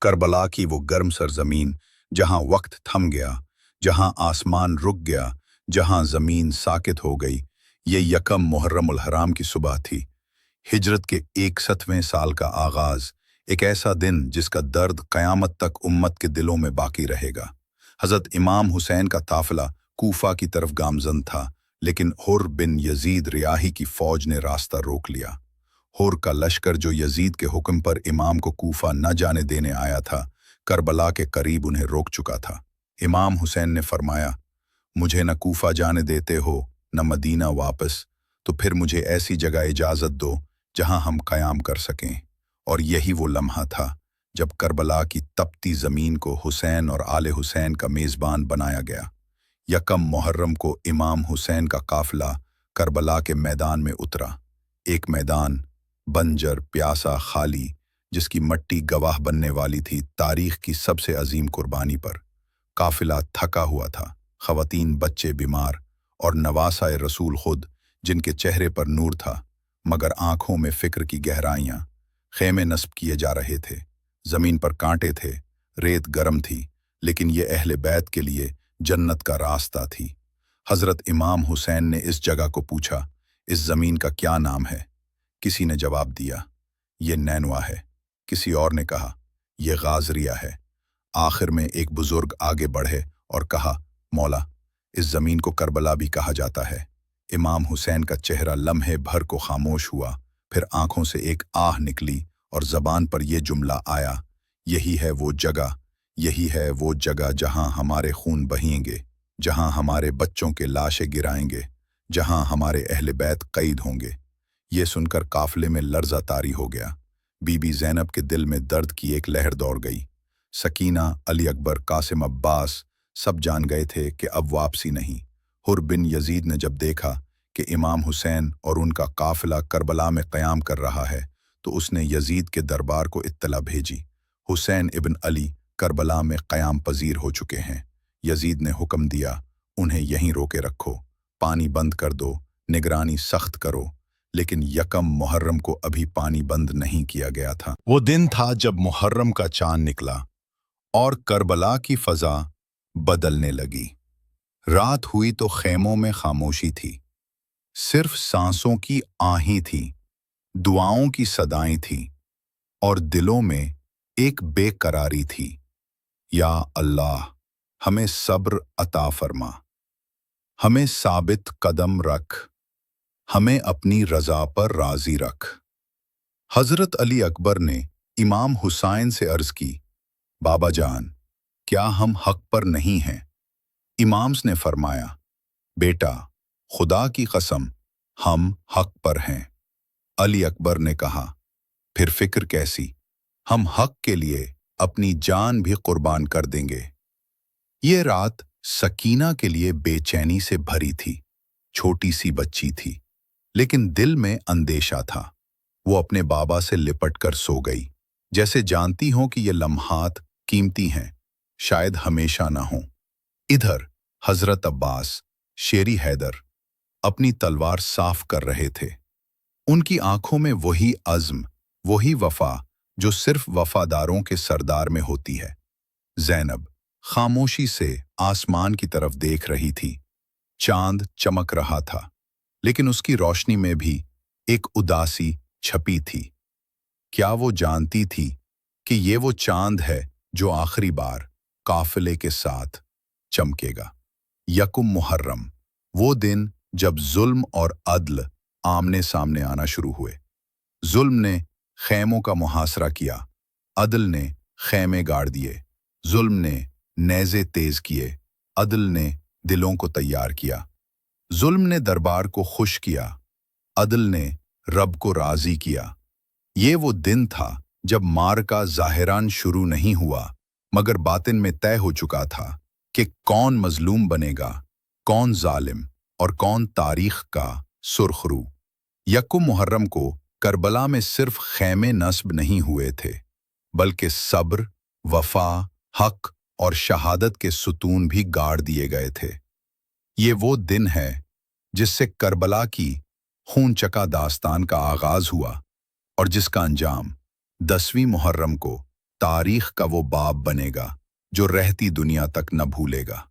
کربلا کی وہ گرم سرزمین جہاں وقت تھم گیا، جہاں آسمان رک گیا، جہاں زمین ساکت ہو گئی، یہ یکم محرم الحرام کی صبح تھی، ہجرت کے 61ویں سال کا آغاز، ایک ایسا دن جس کا درد قیامت تک امت کے دلوں میں باقی رہے گا۔ حضرت امام حسین کا قافلہ کوفہ کی طرف گامزن تھا، لیکن حر بن یزید ریاحی کی فوج نے راستہ روک لیا۔ حر کا لشکر جو یزید کے حکم پر امام کو کوفہ نہ جانے دینے آیا تھا، کربلا کے قریب انہیں روک چکا تھا۔ امام حسین نے فرمایا، مجھے نہ کوفہ جانے دیتے ہو نہ مدینہ واپس، تو پھر مجھے ایسی جگہ اجازت دو جہاں ہم قیام کر سکیں۔ اور یہی وہ لمحہ تھا جب کربلا کی تپتی زمین کو حسین اور آل حسین کا میزبان بنایا گیا۔ یکم محرم کو امام حسین کا قافلہ کربلا کے میدان میں اترا، ایک میدان بنجر، پیاسا، خالی، جس کی مٹی گواہ بننے والی تھی تاریخ کی سب سے عظیم قربانی پر۔ قافلہ تھکا ہوا تھا، خواتین، بچے بیمار، اور نواسۂ رسول خود، جن کے چہرے پر نور تھا مگر آنکھوں میں فکر کی گہرائیاں۔ خیمے نصب کیے جا رہے تھے، زمین پر کانٹے تھے، ریت گرم تھی، لیکن یہ اہل بیت کے لیے جنت کا راستہ تھی۔ حضرت امام حسین نے اس جگہ کو پوچھا، اس زمین کا کیا نام ہے؟ کسی نے جواب دیا، یہ نینوا ہے۔ کسی اور نے کہا، یہ غازریہ ہے۔ آخر میں ایک بزرگ آگے بڑھے اور کہا، مولا، اس زمین کو کربلا بھی کہا جاتا ہے۔ امام حسین کا چہرہ لمحے بھر کو خاموش ہوا، پھر آنکھوں سے ایک آہ نکلی اور زبان پر یہ جملہ آیا، یہی ہے وہ جگہ، یہی ہے وہ جگہ جہاں ہمارے خون بہیں گے، جہاں ہمارے بچوں کے لاشیں گرائیں گے، جہاں ہمارے اہل بیت قید ہوں گے۔ یہ سن کر قافلے میں لرزہ طاری ہو گیا۔ بی بی زینب کے دل میں درد کی ایک لہر دوڑ گئی۔ سکینہ، علی اکبر، قاسم عباس سب جان گئے تھے کہ اب واپسی نہیں۔ حر بن یزید نے جب دیکھا کہ امام حسین اور ان کا قافلہ کربلا میں قیام کر رہا ہے تو اس نے یزید کے دربار کو اطلاع بھیجی، حسین ابن علی کربلا میں قیام پذیر ہو چکے ہیں۔ یزید نے حکم دیا، انہیں یہیں روکے رکھو، پانی بند کر دو، نگرانی سخت کرو، لیکن یکم محرم کو ابھی پانی بند نہیں کیا گیا تھا۔ وہ دن تھا جب محرم کا چاند نکلا اور کربلا کی فضا بدلنے لگی۔ رات ہوئی تو خیموں میں خاموشی تھی، صرف سانسوں کی آہیں تھی، دعاؤں کی صدائیں تھیں، اور دلوں میں ایک بے قراری تھی۔ یا اللہ، ہمیں صبر عطا فرما، ہمیں ثابت قدم رکھ، ہمیں اپنی رضا پر راضی رکھ۔ حضرت علی اکبر نے امام حسین سے عرض کی، بابا جان، کیا ہم حق پر نہیں ہیں؟ امام نے فرمایا، بیٹا، خدا کی قسم، ہم حق پر ہیں۔ علی اکبر نے کہا، پھر فکر کیسی؟ ہم حق کے لیے اپنی جان بھی قربان کر دیں گے۔ یہ رات سکینہ کے لیے بے چینی سے بھری تھی۔ چھوٹی سی بچی تھی، لیکن دل میں اندیشہ تھا۔ وہ اپنے بابا سے لپٹ کر سو گئی، جیسے جانتی ہوں کہ یہ لمحات قیمتی ہیں، شاید ہمیشہ نہ ہوں۔ ادھر حضرت عباس، شیری حیدر، اپنی تلوار صاف کر رہے تھے۔ ان کی آنکھوں میں وہی عزم، وہی وفا جو صرف وفاداروں کے سردار میں ہوتی ہے۔ زینب خاموشی سے آسمان کی طرف دیکھ رہی تھی۔ چاند چمک رہا تھا، لیکن اس کی روشنی میں بھی ایک اداسی چھپی تھی۔ کیا وہ جانتی تھی کہ یہ وہ چاند ہے جو آخری بار قافلے کے ساتھ چمکے گا؟ یکم محرم، وہ دن جب ظلم اور عدل آمنے سامنے آنا شروع ہوئے۔ ظلم نے خیموں کا محاصرہ کیا، عدل نے خیمے گاڑ دیے۔ ظلم نے نیزے تیز کیے، عدل نے دلوں کو تیار کیا۔ ظلم نے دربار کو خوش کیا، عدل نے رب کو راضی کیا۔ یہ وہ دن تھا جب معرکہ ظاہراً شروع نہیں ہوا، مگر باطن میں طے ہو چکا تھا کہ کون مظلوم بنے گا، کون ظالم، اور کون تاریخ کا سرخ رو۔ یکم محرم کو کربلا میں صرف خیمے نصب نہیں ہوئے تھے، بلکہ صبر، وفا، حق اور شہادت کے ستون بھی گاڑ دیے گئے تھے۔ یہ وہ دن ہے جس سے کربلا کی خون چکا داستان کا آغاز ہوا اور جس کا انجام 10ویں محرم کو تاریخ کا وہ باب بنے گا جو رہتی دنیا تک نہ بھولے گا۔